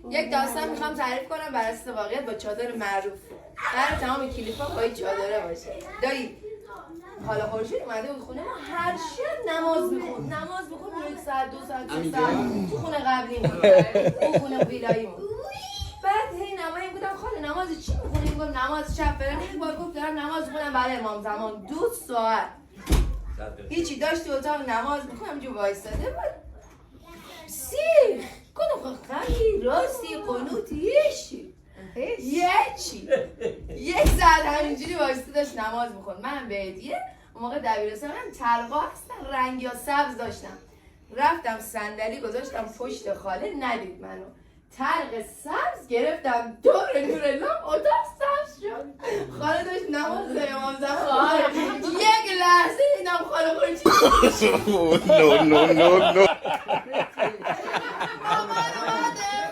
یک داستان میخوام تعریف کنم بر اساس واقعیت با چادر معروف. در تمام کلیپا باید چادره باشه. دایی حالا خورشید اومده بود خونه ما، هر شب نماز میخوند. یک ساعت 2 ساعت 3 ساعت تو خونه قبلی بود، اون خونه ویلایی بود. بعد هی نمایی بودم خاله نماز چی میخونی؟ میگم نماز شب برم. یک بار گفت دارم نماز میخونم برای امام زمان 2 ساعت هیچی داشت تو اتاق نماز میخونم جو وایستاده بود. سیخ کنم خیلی راستی قنوتی یشی یک ساعت همینجوری وایسته داشت نماز میخوند. من به هدیه اون موقع دبیرستانم تلقا هستن رنگ یا سبز داشتم، رفتم صندلی گذاشتم پشت خاله، ندید منو، تلق سبز گرفتم دور نور لام اتاق سبز شد. خاله داشت نماز امام زمان. یک لحظه دیدم خاله خورشید No.